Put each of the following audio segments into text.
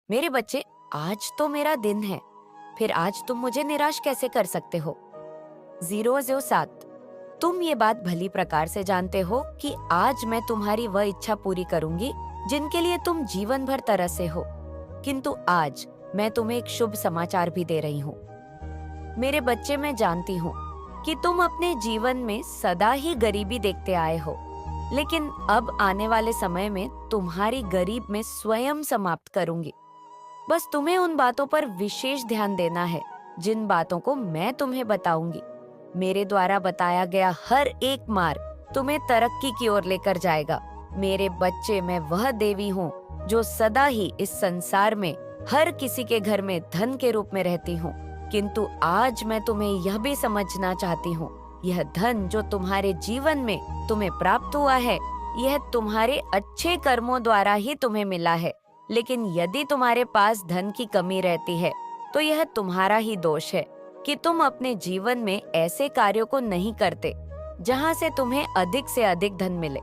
मेरे बच्चे, आज तो मेरा दिन है, फिर आज तुम मुझे निराश कैसे कर सकते हो? 007। तुम ये बात भली प्रकार से जानते हो कि आज मैं तुम्हारी वह इच्छा पूरी करूंगी जिनके लिए तुम जीवन भर तरसे हो। किंतु आज मैं तुम्हें एक शुभ समाचार भी दे रही हूँ। मेरे बच्चे, मैं जानती हूँ कि तुम अपने जीवन में सदा ही गरीबी देखते आए हो, लेकिन अब आने वाले समय में तुम्हारी गरीब मैं स्वयं समाप्त करूंगी। बस तुम्हें उन बातों पर विशेष ध्यान देना है जिन बातों को मैं तुम्हें बताऊंगी। मेरे द्वारा बताया गया हर एक मार्ग तुम्हें तरक्की की ओर लेकर जाएगा। मेरे बच्चे, मैं वह देवी हूँ जो सदा ही इस संसार में हर किसी के घर में धन के रूप में रहती हूँ। किंतु आज मैं तुम्हें यह भी समझना चाहती हूँ, यह धन जो तुम्हारे जीवन में तुम्हें प्राप्त हुआ है, यह तुम्हारे अच्छे कर्मों द्वारा ही तुम्हें मिला है। लेकिन यदि तुम्हारे पास धन की कमी रहती है तो यह तुम्हारा ही दोष है कि तुम अपने जीवन में ऐसे कार्यों को नहीं करते जहां से तुम्हें अधिक से अधिक धन मिले।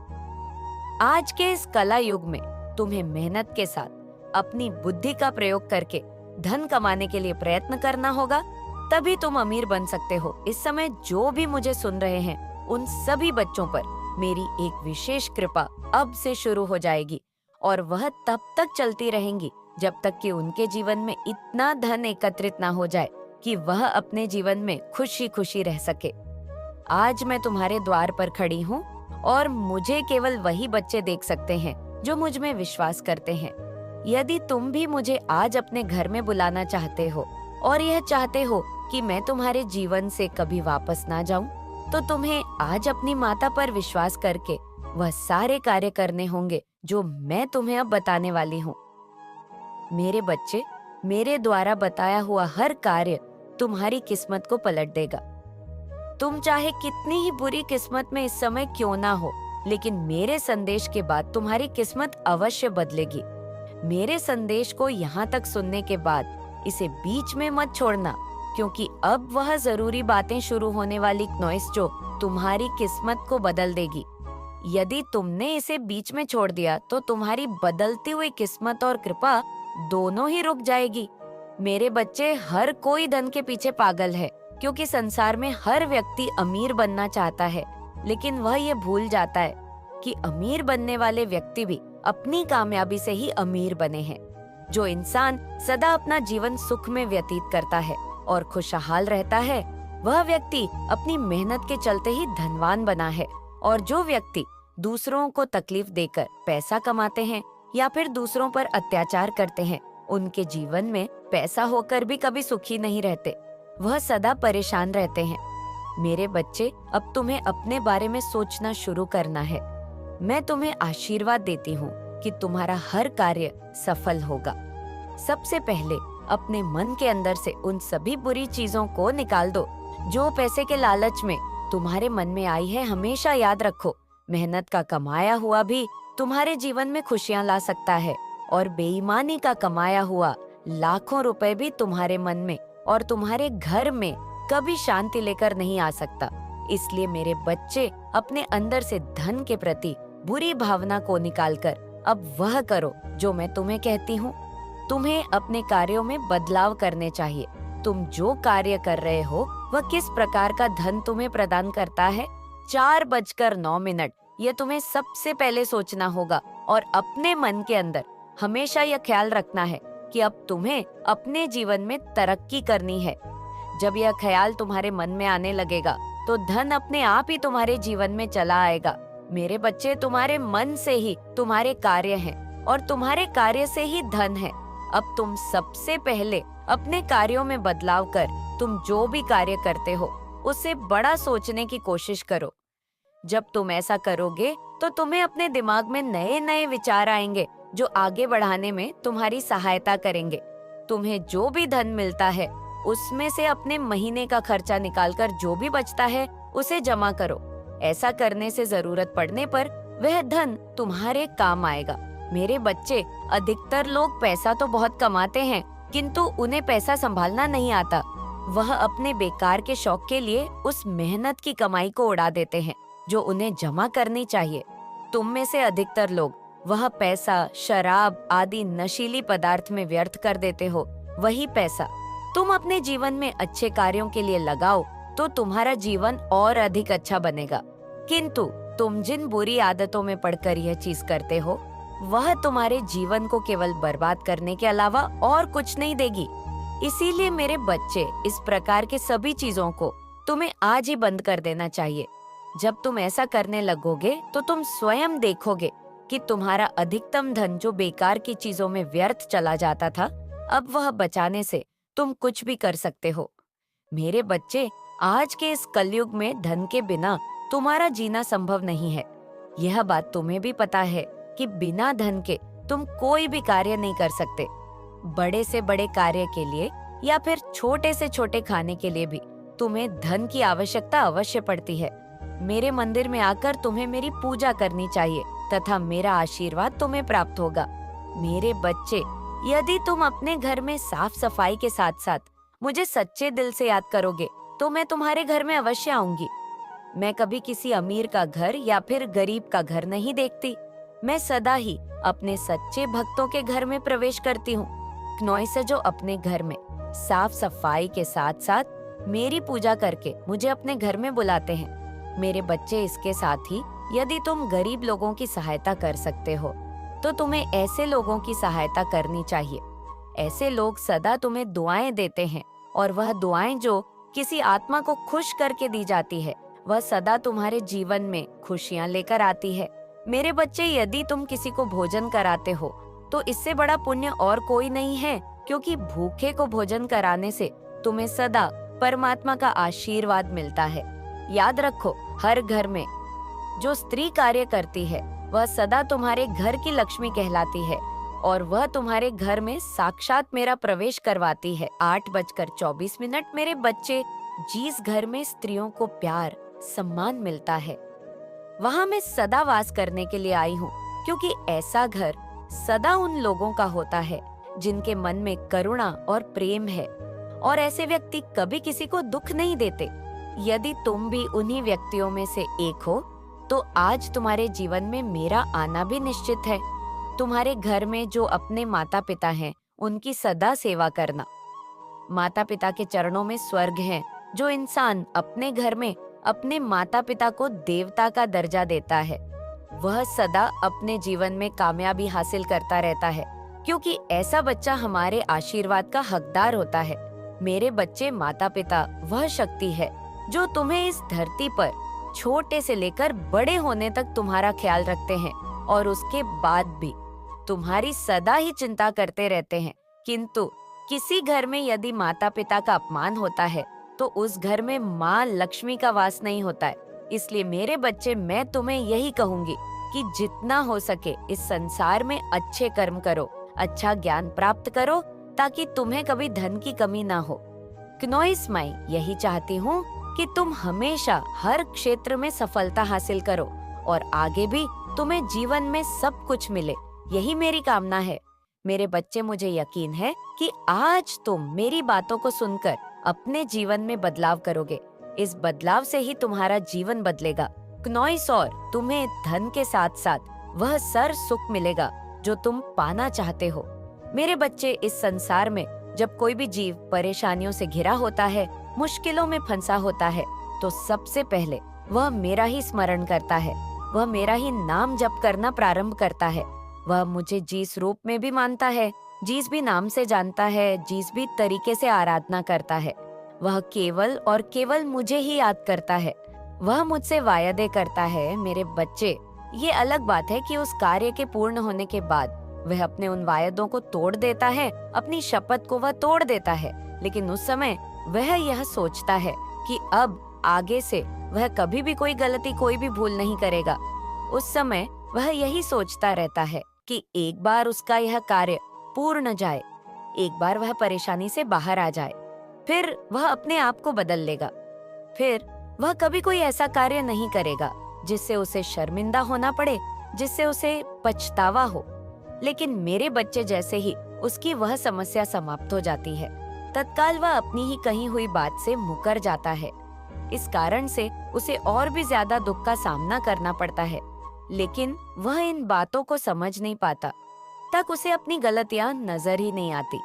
आज के इस कला युग में तुम्हें मेहनत के साथ अपनी बुद्धि का प्रयोग करके धन कमाने के लिए प्रयत्न करना होगा, तभी तुम अमीर बन सकते हो। इस समय जो भी मुझे सुन रहे हैं, उन सभी बच्चों पर मेरी एक विशेष कृपा अब से शुरू हो जाएगी और वह तब तक चलती रहेंगी जब तक कि उनके जीवन में इतना धन एकत्रित ना हो जाए कि वह अपने जीवन में खुशी खुशी रह सके। आज मैं तुम्हारे द्वार पर खड़ी हूँ और मुझे केवल वही बच्चे देख सकते हैं जो मुझ में विश्वास करते हैं। यदि तुम भी मुझे आज अपने घर में बुलाना चाहते हो और यह चाहते हो कि मैं तुम्हारे जीवन से कभी वापस ना जाऊं, तो तुम्हें आज अपनी माता पर विश्वास करके वह सारे कार्य करने होंगे जो मैं तुम्हें अब बताने वाली हूँ। मेरे बच्चे, मेरे द्वारा बताया हुआ हर कार्य तुम्हारी किस्मत को पलट देगा। तुम चाहे कितनी ही बुरी किस्मत में इस समय क्यों ना हो, लेकिन मेरे संदेश के बाद तुम्हारी किस्मत अवश्य बदलेगी। मेरे संदेश को यहाँ तक सुनने के बाद इसे बीच में मत छोड़ना, क्योंकि अब वह जरूरी बातें शुरू होने वाली नॉइस जो तुम्हारी किस्मत को बदल देगी। यदि तुमने इसे बीच में छोड़ दिया तो तुम्हारी बदलती हुई किस्मत और कृपा दोनों ही रुक जाएगी। मेरे बच्चे, हर कोई धन के पीछे पागल है, क्योंकि संसार में हर व्यक्ति अमीर बनना चाहता है, लेकिन वह ये भूल जाता है कि अमीर बनने वाले व्यक्ति भी अपनी कामयाबी से ही अमीर बने हैं। जो इंसान सदा अपना जीवन सुख में व्यतीत करता है और खुशहाल रहता है, वह व्यक्ति अपनी मेहनत के चलते ही धनवान बना है। और जो व्यक्ति दूसरों को तकलीफ देकर पैसा कमाते हैं या फिर दूसरों पर अत्याचार करते हैं, उनके जीवन में पैसा होकर भी कभी सुखी नहीं रहते, वह सदा परेशान रहते हैं। मेरे बच्चे, अब तुम्हें अपने बारे में सोचना शुरू करना है। मैं तुम्हें आशीर्वाद देती हूँ कि तुम्हारा हर कार्य सफल होगा। सबसे पहले अपने मन के अंदर से उन सभी बुरी चीजों को निकाल दो जो पैसे के लालच में तुम्हारे मन में आई है। हमेशा याद रखो, मेहनत का कमाया हुआ भी तुम्हारे जीवन में खुशियां ला सकता है और बेईमानी का कमाया हुआ लाखों रुपए भी तुम्हारे मन में और तुम्हारे घर में कभी शांति लेकर नहीं आ सकता। इसलिए मेरे बच्चे, अपने अंदर से धन के प्रति बुरी भावना को निकालकर अब वह करो जो मैं तुम्हें कहती हूँ। तुम्हें अपने कार्यों में बदलाव करने चाहिए। तुम जो कार्य कर रहे हो वह किस प्रकार का धन तुम्हें प्रदान करता है, 4:09 यह तुम्हें सबसे पहले सोचना होगा और अपने मन के अंदर हमेशा यह ख्याल रखना है कि अब तुम्हें अपने जीवन में तरक्की करनी है। जब यह ख्याल तुम्हारे मन में आने लगेगा तो धन अपने आप ही तुम्हारे जीवन में चला आएगा। मेरे बच्चे, तुम्हारे मन से ही तुम्हारे कार्य हैं और तुम्हारे कार्य से ही धन है। अब तुम सबसे पहले अपने कार्यों में बदलाव कर तुम जो भी कार्य करते हो उससे बड़ा सोचने की कोशिश करो। जब तुम ऐसा करोगे तो तुम्हें अपने दिमाग में नए नए विचार आएंगे जो आगे बढ़ाने में तुम्हारी सहायता करेंगे। तुम्हें जो भी धन मिलता है उसमें से अपने महीने का खर्चा निकालकर जो भी बचता है उसे जमा करो। ऐसा करने से जरूरत पड़ने पर वह धन तुम्हारे काम आएगा। मेरे बच्चे, अधिकतर लोग पैसा तो बहुत कमाते हैं किंतु उन्हें पैसा संभालना नहीं आता। वह अपने बेकार के शौक के लिए उस मेहनत की कमाई को उड़ा देते हैं जो उन्हें जमा करनी चाहिए। तुम में से अधिकतर लोग वह पैसा शराब आदि नशीली पदार्थ में व्यर्थ कर देते हो, वही पैसा तुम अपने जीवन में अच्छे कार्यों के लिए लगाओ तो तुम्हारा जीवन और अधिक अच्छा बनेगा। किंतु तुम जिन बुरी आदतों में पड़कर यह चीज करते हो, वह तुम्हारे जीवन को केवल बर्बाद करने के अलावा और कुछ नहीं देगी। इसीलिए मेरे बच्चे, इस प्रकार के सभी चीजों को तुम्हें आज ही बंद कर देना चाहिए। जब तुम ऐसा करने लगोगे तो तुम स्वयं देखोगे कि तुम्हारा अधिकतम धन जो बेकार की चीजों में व्यर्थ चला जाता था, अब वह बचाने से तुम कुछ भी कर सकते हो। मेरे बच्चे, आज के इस कलयुग में धन के बिना तुम्हारा जीना संभव नहीं है। यह बात तुम्हें भी पता है कि बिना धन के तुम कोई भी कार्य नहीं कर सकते। बड़े से बड़े कार्य के लिए या फिर छोटे से छोटे खाने के लिए भी तुम्हें धन की आवश्यकता अवश्य पड़ती है। मेरे मंदिर में आकर तुम्हें मेरी पूजा करनी चाहिए तथा मेरा आशीर्वाद तुम्हें प्राप्त होगा। मेरे बच्चे, यदि तुम अपने घर में साफ सफाई के साथ साथ मुझे सच्चे दिल से याद करोगे तो मैं तुम्हारे घर में अवश्य आऊंगी। मैं कभी किसी अमीर का घर या फिर गरीब का घर नहीं देखती। मैं सदा ही अपने सच्चे भक्तों के घर में प्रवेश करती हूँ। क्नोइस जो अपने घर में साफ सफाई के साथ साथ मेरी पूजा करके मुझे अपने घर में बुलाते हैं। मेरे बच्चे, इसके साथ ही यदि तुम गरीब लोगों की सहायता कर सकते हो तो तुम्हें ऐसे लोगों की सहायता करनी चाहिए। ऐसे लोग सदा तुम्हें दुआएं देते हैं और वह दुआएं जो किसी आत्मा को खुश करके दी जाती है, वह सदा तुम्हारे जीवन में खुशियां लेकर आती है। मेरे बच्चे, यदि तुम किसी को भोजन कराते हो तो इससे बड़ा पुण्य और कोई नहीं है, क्योंकि भूखे को भोजन कराने से तुम्हें सदा परमात्मा का आशीर्वाद मिलता है। याद रखो, हर घर में जो स्त्री कार्य करती है वह सदा तुम्हारे घर की लक्ष्मी कहलाती है और वह तुम्हारे घर में साक्षात मेरा प्रवेश करवाती है। 8:24 मेरे बच्चे, जिस घर में स्त्रियों को प्यार सम्मान मिलता है वहाँ मैं सदा वास करने के लिए आई हूँ, क्योंकि ऐसा घर सदा उन लोगों का होता है जिनके मन में करुणा और प्रेम है और ऐसे व्यक्ति कभी किसी को दुख नहीं देते। यदि तुम भी उन्हीं व्यक्तियों में से एक हो तो आज तुम्हारे जीवन में मेरा आना भी निश्चित है। तुम्हारे घर में जो अपने माता पिता हैं, उनकी सदा सेवा करना। माता पिता के चरणों में स्वर्ग है। जो इंसान अपने घर में अपने माता पिता को देवता का दर्जा देता है, वह सदा अपने जीवन में कामयाबी हासिल करता रहता है, क्योंकि ऐसा बच्चा हमारे आशीर्वाद का हकदार होता है। मेरे बच्चे, माता पिता वह शक्ति है जो तुम्हें इस धरती पर छोटे से लेकर बड़े होने तक तुम्हारा ख्याल रखते हैं और उसके बाद भी तुम्हारी सदा ही चिंता करते रहते हैं। किंतु किसी घर में यदि माता पिता का अपमान होता है तो उस घर में माँ लक्ष्मी का वास नहीं होता है। इसलिए मेरे बच्चे, मैं तुम्हें यही कहूंगी कि जितना हो सके इस संसार में अच्छे कर्म करो, अच्छा ज्ञान प्राप्त करो, ताकि तुम्हें कभी धन की कमी ना हो। क्नोइस, मैं यही चाहती हूँ कि तुम हमेशा हर क्षेत्र में सफलता हासिल करो और आगे भी तुम्हें जीवन में सब कुछ मिले, यही मेरी कामना है। मेरे बच्चे, मुझे यकीन है कि आज तुम मेरी बातों को सुनकर अपने जीवन में बदलाव करोगे। इस बदलाव से ही तुम्हारा जीवन बदलेगा क्नोइस, और तुम्हें धन के साथ साथ वह सर सुख मिलेगा जो तुम पाना चाहते हो। मेरे बच्चे, इस संसार में जब कोई भी जीव परेशानियों से घिरा होता है, मुश्किलों में फंसा होता है, तो सबसे पहले वह मेरा ही स्मरण करता है, वह मेरा ही नाम जप करना प्रारंभ करता है। वह मुझे जिस रूप में भी मानता है, जिस भी नाम से जानता है, जिस भी तरीके से आराधना करता है, वह केवल और केवल मुझे ही याद करता है। वह मुझसे वायदे करता है। मेरे बच्चे, ये अलग बात है कि उस कार्य के पूर्ण होने के बाद वह अपने उन वायदों को तोड़ देता है, अपनी शपथ को वह तोड़ देता है, लेकिन उस समय वह यह सोचता है कि अब आगे से वह कभी भी कोई गलती, कोई भी भूल नहीं करेगा। उस समय वह यही सोचता रहता है कि एक बार उसका यह कार्य पूर्ण जाए, एक बार वह परेशानी से बाहर आ जाए, फिर वह अपने आप को बदल लेगा। फिर वह कभी कोई ऐसा कार्य नहीं करेगा जिससे उसे शर्मिंदा होना पड़े, जिससे उसे पछतावा हो। लेकिन मेरे बच्चे, जैसे ही उसकी वह समस्या समाप्त हो जाती है, तत्काल वह अपनी ही कही हुई बात से मुकर जाता है। इस कारण से उसे और भी ज्यादा दुख का सामना करना पड़ता है। लेकिन वह इन बातों को समझ नहीं पाता, तक उसे अपनी गलतियां नजर ही नहीं आती।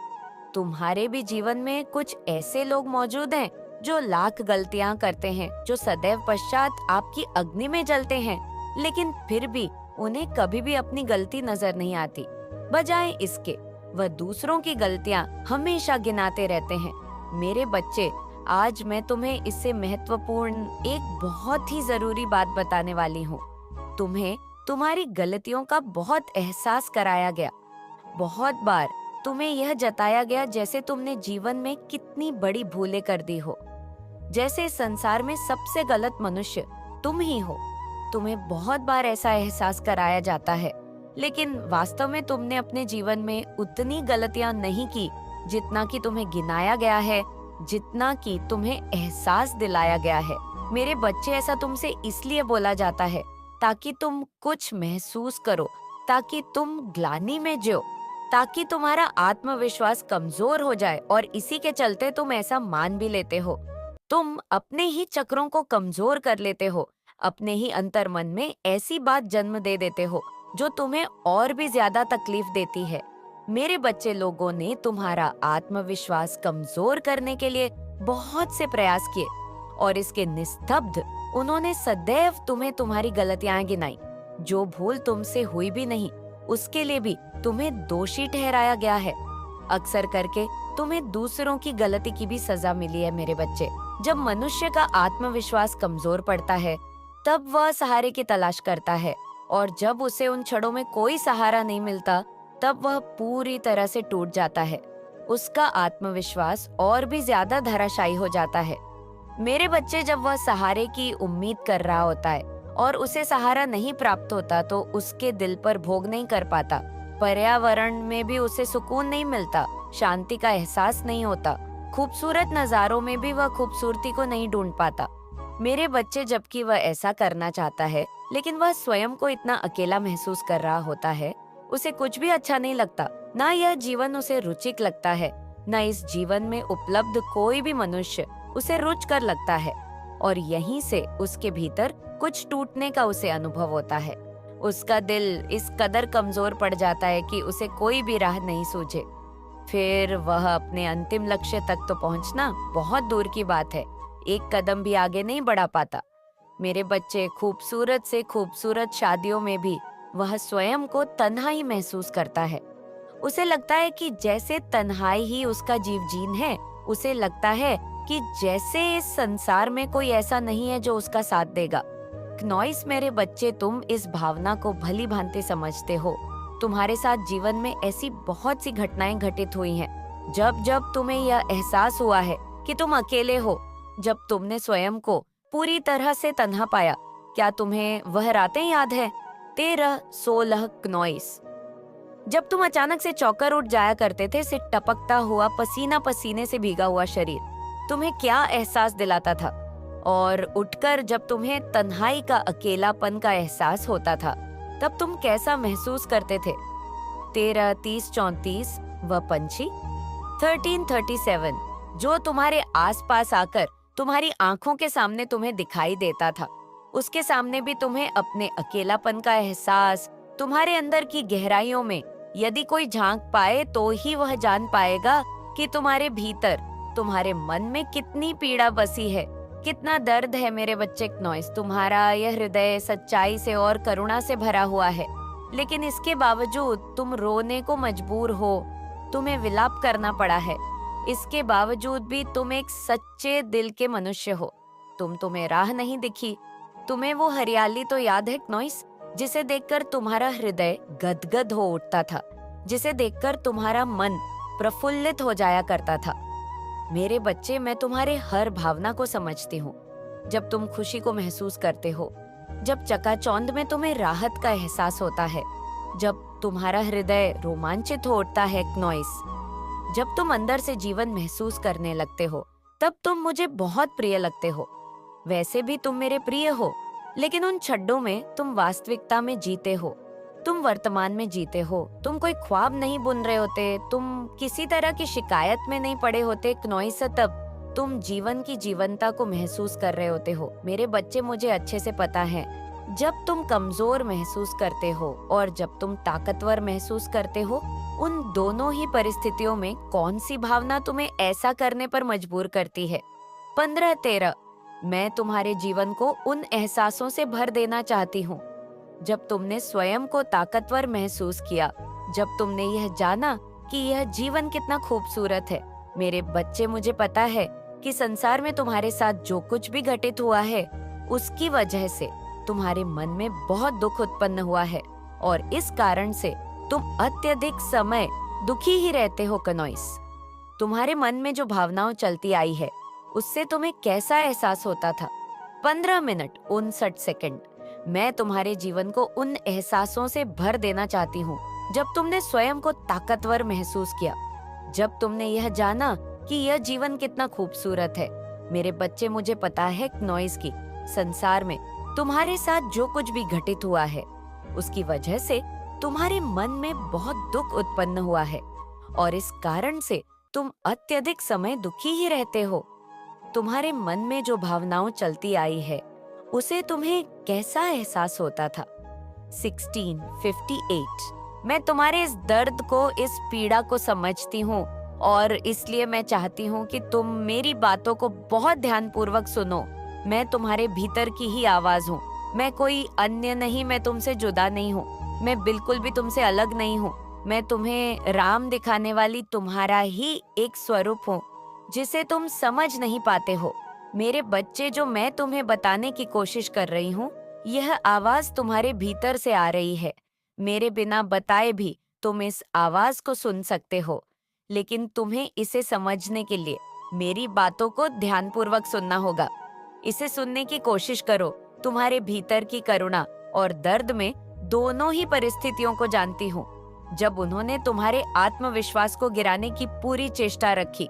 तुम्हारे भी जीवन में कुछ ऐसे लोग मौजूद हैं जो लाख गलतियां करते हैं, जो सदैव पश्चात आपकी अग्नि में जलते हैं, लेकिन फिर भी उन्हें कभी भी अपनी गलती नजर नहीं आती। बजाय इसके वह दूसरों की गलतियां हमेशा गिनाते रहते हैं। मेरे बच्चे, आज मैं तुम्हें इससे महत्वपूर्ण एक बहुत ही जरूरी बात बताने वाली हूँ। तुम्हें तुम्हारी गलतियों का बहुत एहसास कराया गया। बहुत बार तुम्हें यह जताया गया जैसे तुमने जीवन में कितनी बड़ी भूलें कर दी हो, जैसे संसार में सबसे गलत मनुष्य तुम ही हो। तुम्हें बहुत बार ऐसा एहसास कराया जाता है, लेकिन वास्तव में तुमने अपने जीवन में उतनी गलतियां नहीं की जितना कि तुम्हें गिनाया गया है, जितना कि तुम्हें एहसास दिलाया गया है। मेरे बच्चे, ऐसा तुमसे इसलिए बोला जाता है ताकि तुम कुछ महसूस करो, ताकि तुम ग्लानि में जियो, ताकि तुम्हारा आत्मविश्वास कमजोर हो जाए, और इसी के चलते तुम ऐसा मान भी लेते हो। तुम अपने ही चक्रों को कमजोर कर लेते हो, अपने ही अंतर्मन में ऐसी बात जन्म दे देते हो जो तुम्हें और भी ज्यादा तकलीफ देती है। मेरे बच्चे, लोगों ने तुम्हारा आत्मविश्वास कमजोर करने के लिए बहुत से प्रयास किए, और इसके निस्तब्ध उन्होंने सदैव तुम्हें तुम्हारी गलतियां गिनाई। जो भूल तुमसे हुई भी नहीं, उसके लिए भी तुम्हें दोषी ठहराया गया है। अक्सर करके तुम्हें दूसरों की गलती की भी सजा मिली है। मेरे बच्चे, जब मनुष्य का आत्मविश्वास कमजोर पड़ता है, तब वह सहारे की तलाश करता है, और जब उसे उन क्षणों में कोई सहारा नहीं मिलता, तब वह पूरी तरह से टूट जाता है। उसका आत्मविश्वास और भी ज्यादा धराशायी हो जाता है। मेरे बच्चे, जब वह सहारे की उम्मीद कर रहा होता है और उसे सहारा नहीं प्राप्त होता, तो उसके दिल पर भोग नहीं कर पाता। पर्यावरण में भी उसे सुकून नहीं मिलता, शांति का एहसास नहीं होता, खूबसूरत नजारों में भी वह खूबसूरती को नहीं ढूंढ पाता। मेरे बच्चे, जबकि वह ऐसा करना चाहता है, लेकिन वह स्वयं को इतना अकेला महसूस कर रहा होता है, उसे कुछ भी अच्छा नहीं लगता। ना यह जीवन उसे रुचिक लगता है, न इस जीवन में उपलब्ध कोई भी मनुष्य उसे रुच कर लगता है, और यहीं से उसके भीतर कुछ टूटने का उसे अनुभव होता है। उसका दिल इस कदर कमजोर पड़ जाता है कि उसे कोई भी राह नहीं सूझे। फिर वह अपने अंतिम लक्ष्य तक तो पहुंचना बहुत दूर की बात है, एक कदम भी आगे नहीं बढ़ा पाता। मेरे बच्चे, खूबसूरत से खूबसूरत शादियों में भी वह स्वयं को तन्हाई महसूस करता है। उसे लगता है कि जैसे तन्हाई ही उसका जीव जीन है। उसे लगता है कि जैसे इस संसार में कोई ऐसा नहीं है जो उसका साथ देगा। क्नॉइस, मेरे बच्चे, तुम इस भावना को भली भांति समझते हो। तुम्हारे साथ जीवन में ऐसी बहुत सी घटनाएं घटित हुई हैं। जब जब तुम्हें यह एहसास हुआ है कि तुम अकेले हो, जब तुमने स्वयं को पूरी तरह से तन्हा पाया, क्या तुम्हें वह रातें याद है? 13-16 क्नॉइस, जब तुम अचानक से चौंकर उठ जाया करते थे, सिर टपकता हुआ, पसीना पसीने से भीगा हुआ शरीर तुम्हें क्या एहसास दिलाता था? और उठकर जब तुम्हें तन्हाई का, अकेलापन का एहसास होता था, तब तुम कैसा महसूस करते थे? 13-30-34 वह पंछी, 13-37 जो तुम्हारे आसपास आकर तुम्हारी आंखों के सामने तुम्हें दिखाई देता था, उसके सामने भी तुम्हें अपने अकेलापन का एहसास, तुम्हारे अंदर की गहराइयों में यदि कोई झांक पाए तो ही वह जान पाएगा कि तुम्हारे भीतर, तुम्हारे मन में कितनी पीड़ा बसी है, कितना दर्द है। मेरे बच्चे क्नॉइस, तुम्हारा यह हृदय सच्चाई से और करुणा से भरा हुआ है, लेकिन इसके बावजूद तुम रोने को मजबूर हो, तुम्हें विलाप करना पड़ा है। इसके बावजूद भी तुम एक सच्चे दिल के मनुष्य हो। तुम्हें राह नहीं दिखी। तुम्हें वो हरियाली तो याद है क्नॉइस, जिसे देखकर तुम्हारा हृदय गदगद हो उठता था, जिसे देखकर तुम्हारा मन प्रफुल्लित हो जाया करता था। मेरे बच्चे, मैं तुम्हारे हर भावना को समझती हूँ। जब तुम खुशी को महसूस करते हो, जब चकाचौंध में तुम्हें राहत का एहसास होता है, जब तुम्हारा हृदय रोमांचित हो उठता है क्नॉइस, जब तुम अंदर से जीवन महसूस करने लगते हो, तब तुम मुझे बहुत प्रिय लगते हो। वैसे भी तुम मेरे प्रिय हो, लेकिन उन छड्डों में तुम वास्तविकता में जीते हो, तुम वर्तमान में जीते हो। तुम कोई ख्वाब नहीं बुन रहे होते, तुम किसी तरह की शिकायत में नहीं पड़े होते क्नॉइस, तब तुम जीवन की जीवनता को महसूस कर रहे होते हो। मेरे बच्चे, मुझे अच्छे से पता है जब तुम कमजोर महसूस करते हो और जब तुम ताकतवर महसूस करते हो, उन दोनों ही परिस्थितियों में कौन सी भावना तुम्हें ऐसा करने पर मजबूर करती है? 15-13 मैं तुम्हारे जीवन को उन एहसासों से भर देना चाहती हूँ जब तुमने स्वयं को ताकतवर महसूस किया, जब तुमने यह जाना कि यह जीवन कितना खूबसूरत है। मेरे बच्चे, मुझे पता है कि संसार में तुम्हारे साथ जो कुछ भी घटित हुआ है, उसकी वजह से तुम्हारे मन में बहुत दुख उत्पन्न हुआ है और इस कारण से तुम अत्यधिक समय दुखी ही रहते हो। कनॉइस, तुम्हारे मन में जो भावनाएं चलती आई है, उससे तुम्हें कैसा एहसास होता था? 15 मिनट 59 सेकंड मैं तुम्हारे जीवन को उन एहसासों से भर देना चाहती हूँ जब तुमने स्वयं को ताकतवर महसूस किया, जब तुमने यह जाना कि यह जीवन कितना खूबसूरत है। मेरे बच्चे, मुझे पता है नॉइज की संसार में तुम्हारे साथ जो कुछ भी घटित हुआ है, उसकी वजह से तुम्हारे मन में बहुत दुख उत्पन्न हुआ है और इस कारण से तुम अत्यधिक समय दुखी ही रहते हो। तुम्हारे मन में जो भावनाएं चलती आई है, उसे तुम्हें कैसा एहसास होता था? 16:58 मैं तुम्हारे इस दर्द को, इस पीड़ा को समझती हूँ और इसलिए मैं चाहती हूँ कि तुम मेरी बातों को बहुत ध्यानपूर्वक सुनो। मैं तुम्हारे भीतर की ही आवाज हूँ, मैं कोई अन्य नहीं, मैं तुमसे जुदा नहीं हूँ, मैं बिल्कुल भी तुमसे अलग नहीं हूँ। मैं तुम्हें राम दिखाने वाली तुम्हारा ही एक स्वरूप हूँ जिसे तुम समझ नहीं पाते हो। मेरे बच्चे, जो मैं तुम्हें बताने की कोशिश कर रही हूँ, यह आवाज तुम्हारे भीतर से आ रही है। मेरे बिना बताए भी तुम इस आवाज को सुन सकते हो, लेकिन तुम्हें इसे समझने के लिए मेरी बातों को ध्यानपूर्वक सुनना होगा। इसे सुनने की कोशिश करो। तुम्हारे भीतर की करुणा और दर्द में दोनों ही परिस्थितियों को जानती हूँ। जब उन्होंने तुम्हारे आत्मविश्वास को गिराने की पूरी चेष्टा रखी,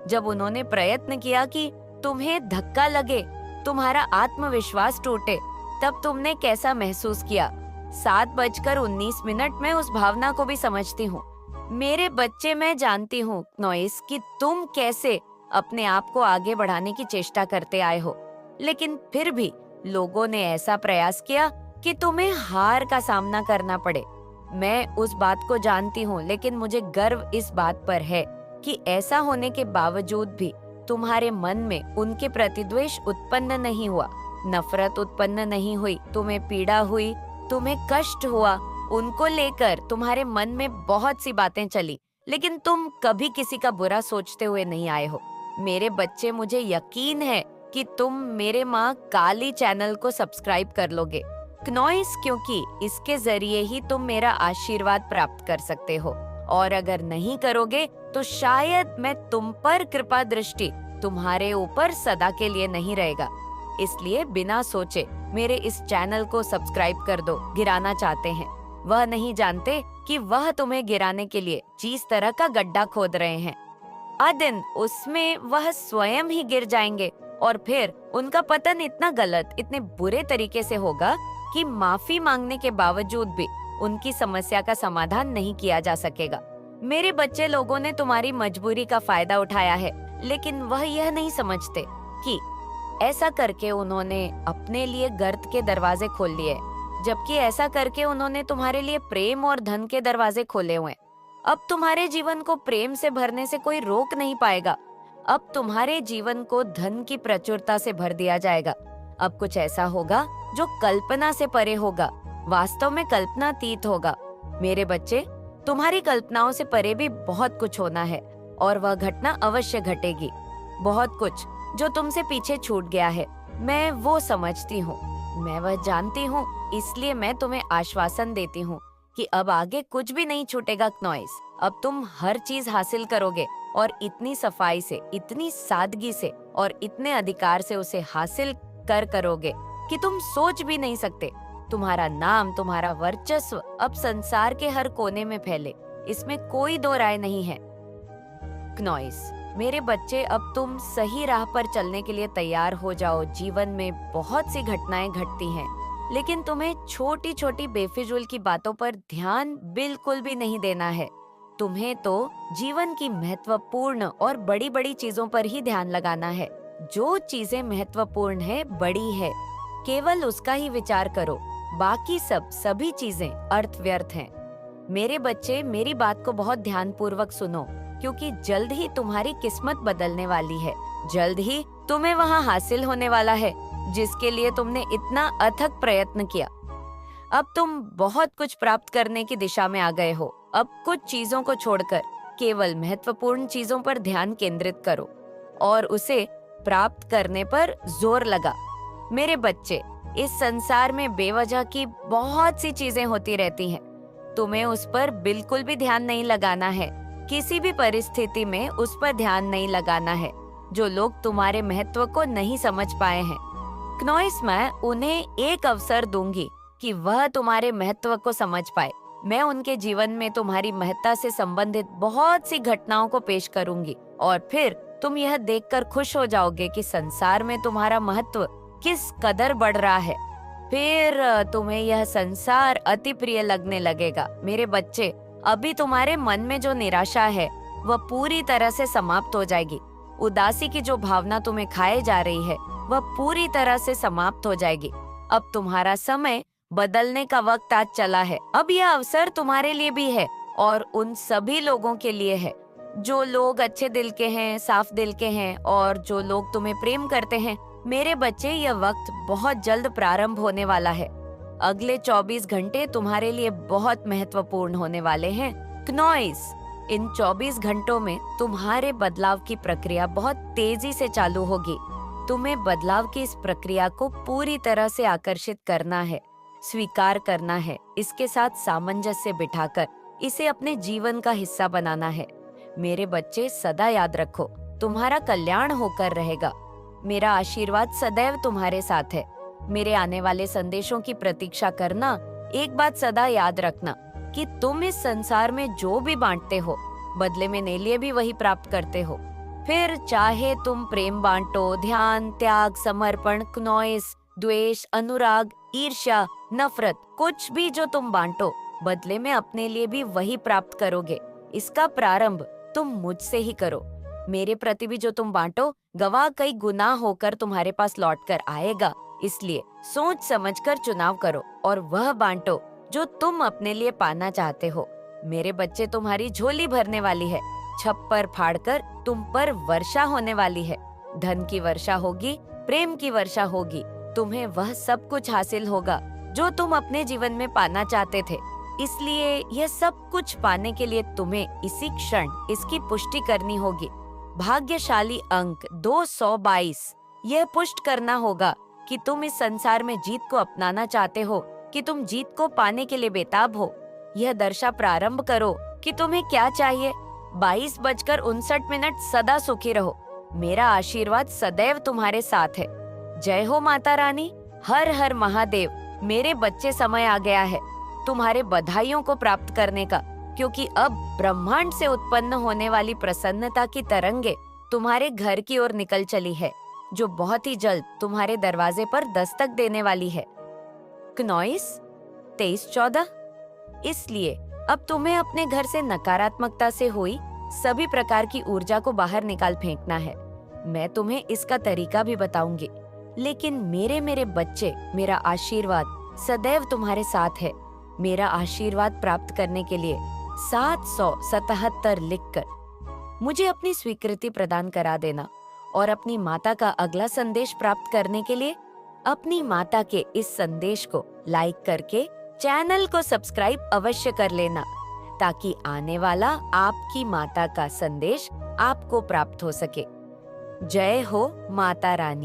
जब उन्होंने प्रयत्न किया कि तुम्हें धक्का लगे, तुम्हारा आत्मविश्वास टूटे, तब तुमने कैसा महसूस किया? 7:19 मैं उस भावना को भी समझती हूँ। मेरे बच्चे, मैं जानती हूँ नॉइस कि तुम कैसे अपने आप को आगे बढ़ाने की चेष्टा करते आए हो, लेकिन फिर भी लोगों ने ऐसा प्रयास किया कि तुम्हें हार का सामना करना पड़े। मैं उस बात को जानती हूँ, लेकिन मुझे गर्व इस बात पर है कि ऐसा होने के बावजूद भी तुम्हारे मन में उनके प्रति द्वेष उत्पन्न नहीं हुआ, नफरत उत्पन्न नहीं हुई, तुम्हें पीड़ा हुई, तुम्हें कष्ट हुआ। उनको लेकर तुम्हारे मन में बहुत सी बातें चली, लेकिन तुम कभी किसी का बुरा सोचते हुए नहीं आए हो। मेरे बच्चे, मुझे यकीन है कि तुम मेरे माँ काली चैनल को सब्सक्राइब कर लोगे क्नॉइस, क्योंकि इसके जरिए ही तुम मेरा आशीर्वाद प्राप्त कर सकते हो, और अगर नहीं करोगे तो शायद मैं तुम पर कृपा दृष्टि तुम्हारे ऊपर सदा के लिए नहीं रहेगा। इसलिए बिना सोचे मेरे इस चैनल को सब्सक्राइब कर दो। गिराना चाहते हैं, वह नहीं जानते कि वह तुम्हें गिराने के लिए जिस तरह का गड्ढा खोद रहे हैं, दिन उसमें वह स्वयं ही गिर जाएंगे और फिर उनका पतन इतना गलत, इतने बुरे तरीके से होगा कि माफी मांगने के बावजूद भी उनकी समस्या का समाधान नहीं किया जा सकेगा। मेरे बच्चे, लोगों ने तुम्हारी मजबूरी का फायदा उठाया है, लेकिन वह यह नहीं समझते कि ऐसा करके उन्होंने अपने लिए गर्त के दरवाजे खोल लिए, जबकि ऐसा करके उन्होंने तुम्हारे लिए प्रेम और धन के दरवाजे खोले हुए। अब तुम्हारे जीवन को प्रेम से भरने से कोई रोक नहीं पाएगा। अब तुम्हारे जीवन को धन की प्रचुरता से भर दिया जाएगा। अब कुछ ऐसा होगा जो कल्पना से परे होगा, वास्तव में कल्पनातीत होगा। मेरे बच्चे, तुम्हारी कल्पनाओं से परे भी बहुत कुछ होना है और वह घटना अवश्य घटेगी। बहुत कुछ जो तुमसे पीछे छूट गया है, मैं वो समझती हूँ, मैं वह जानती हूँ। इसलिए मैं तुम्हें आश्वासन देती हूँ कि अब आगे कुछ भी नहीं छूटेगा क्नॉइस। अब तुम हर चीज हासिल करोगे और इतनी सफाई से, इतनी सादगी से और इतने अधिकार से उसे हासिल करोगे कि तुम सोच भी नहीं सकते। तुम्हारा नाम, तुम्हारा वर्चस्व अब संसार के हर कोने में फैले, इसमें कोई दो राय नहीं है। क्नॉइस, मेरे बच्चे, अब तुम सही राह पर चलने के लिए तैयार हो जाओ। जीवन में बहुत सी घटनाएं घटती हैं, लेकिन तुम्हें छोटी छोटी बेफिजूल की बातों पर ध्यान बिल्कुल भी नहीं देना है। तुम्हें तो जीवन की महत्वपूर्ण और बड़ी बड़ी चीजों पर ही ध्यान लगाना है। जो चीजें महत्वपूर्ण है, बड़ी है, केवल उसका ही विचार करो, बाकी सभी चीजें अर्थ व्यर्थ हैं। मेरे बच्चे, मेरी बात को बहुत ध्यानपूर्वक सुनो, क्योंकि जल्द ही तुम्हारी किस्मत बदलने वाली है। जल्द ही तुम्हें वहाँ हासिल होने वाला है जिसके लिए तुमने इतना अथक प्रयत्न किया। अब तुम बहुत कुछ प्राप्त करने की दिशा में आ गए हो। अब कुछ चीजों को छोड़कर केवल महत्वपूर्ण चीजों पर ध्यान केंद्रित करो और उसे प्राप्त करने पर जोर लगा। मेरे बच्चे, इस संसार में बेवजह की बहुत सी चीजें होती रहती हैं। तुम्हें उस पर बिल्कुल भी ध्यान नहीं लगाना है। किसी भी परिस्थिति में उस पर ध्यान नहीं लगाना है। जो लोग तुम्हारे महत्व को नहीं समझ पाए हैं, क्नोइस, मैं उन्हें एक अवसर दूंगी कि वह तुम्हारे महत्व को समझ पाए। मैं उनके जीवन में तुम्हारी महत्ता से संबंधित बहुत सी घटनाओं को पेश करूंगी और फिर तुम यह देखकर खुश हो जाओगे कि संसार में तुम्हारा महत्व किस कदर बढ़ रहा है। फिर तुम्हें यह संसार अति प्रिय लगने लगेगा। मेरे बच्चे, अभी तुम्हारे मन में जो निराशा है वह पूरी तरह से समाप्त हो जाएगी। उदासी की जो भावना तुम्हें खाए जा रही है वह पूरी तरह से समाप्त हो जाएगी। अब तुम्हारा समय बदलने का वक्त आज चला है। अब यह अवसर तुम्हारे लिए भी है और उन सभी लोगों के लिए है जो लोग अच्छे दिल के हैं, साफ दिल के हैं और जो लोग तुम्हें प्रेम करते हैं। मेरे बच्चे, यह वक्त बहुत जल्द प्रारंभ होने वाला है। अगले 24 घंटे तुम्हारे लिए बहुत महत्वपूर्ण होने वाले हैं। क्नोइस, इन 24 घंटों में तुम्हारे बदलाव की प्रक्रिया बहुत तेजी से चालू होगी। तुम्हें बदलाव की इस प्रक्रिया को पूरी तरह से आकर्षित करना है, स्वीकार करना है, इसके साथ सामंजस्य बिठाकर इसे अपने जीवन का हिस्सा बनाना है। मेरे बच्चे, सदा याद रखो, तुम्हारा कल्याण होकर रहेगा। मेरा आशीर्वाद सदैव तुम्हारे साथ है। मेरे आने वाले संदेशों की प्रतीक्षा करना। एक बात सदा याद रखना कि तुम इस संसार में जो भी बांटते हो, बदले में मेरे लिए भी वही प्राप्त करते हो। फिर चाहे तुम प्रेम बांटो, ध्यान, त्याग, समर्पण, क्नोइस, द्वेष, अनुराग, ईर्ष्या, नफरत, कुछ भी जो तुम बांटो, बदले में अपने लिए भी वही प्राप्त करोगे। इसका प्रारंभ तुम मुझसे ही करो। मेरे प्रति भी जो तुम बांटो, गवाह कई गुना होकर तुम्हारे पास लौट कर आएगा। इसलिए सोच समझकर चुनाव करो और वह बांटो जो तुम अपने लिए पाना चाहते हो। मेरे बच्चे, तुम्हारी झोली भरने वाली है। छप्पर फाड़कर तुम पर वर्षा होने वाली है। धन की वर्षा होगी, प्रेम की वर्षा होगी। तुम्हें वह सब कुछ हासिल होगा जो तुम अपने जीवन में पाना चाहते थे। इसलिए यह सब कुछ पाने के लिए तुम्हें इसी क्षण इसकी पुष्टि करनी होगी। भाग्यशाली अंक 222 यह पुष्ट करना होगा कि तुम इस संसार में जीत को अपनाना चाहते हो, कि तुम जीत को पाने के लिए बेताब हो। यह दर्शा प्रारंभ करो कि तुम्हें क्या चाहिए। 22:59 सदा सुखी रहो। मेरा आशीर्वाद सदैव तुम्हारे साथ है। जय हो माता रानी। हर हर महादेव। मेरे बच्चे, समय आ गया है तुम्हारे बधाइयों को प्राप्त करने का, क्योंकि अब ब्रह्मांड से उत्पन्न होने वाली प्रसन्नता की तरंगे तुम्हारे घर की ओर निकल चली है, जो बहुत ही जल्द तुम्हारे दरवाजे पर दस्तक देने वाली है। क्नोइस 23-14। इसलिए अब तुम्हें अपने घर से नकारात्मकता से हुई सभी प्रकार की ऊर्जा को बाहर निकाल फेंकना है। मैं तुम्हें इसका तरीका भी बताऊंगी, लेकिन मेरे बच्चे, मेरा आशीर्वाद सदैव तुम्हारे साथ है। मेरा आशीर्वाद प्राप्त करने के लिए 777 लिखकर मुझे अपनी स्वीकृति प्रदान करा देना और अपनी माता का अगला संदेश प्राप्त करने के लिए अपनी माता के इस संदेश को लाइक करके चैनल को सब्सक्राइब अवश्य कर लेना, ताकि आने वाला आपकी माता का संदेश आपको प्राप्त हो सके। जय हो माता रानी।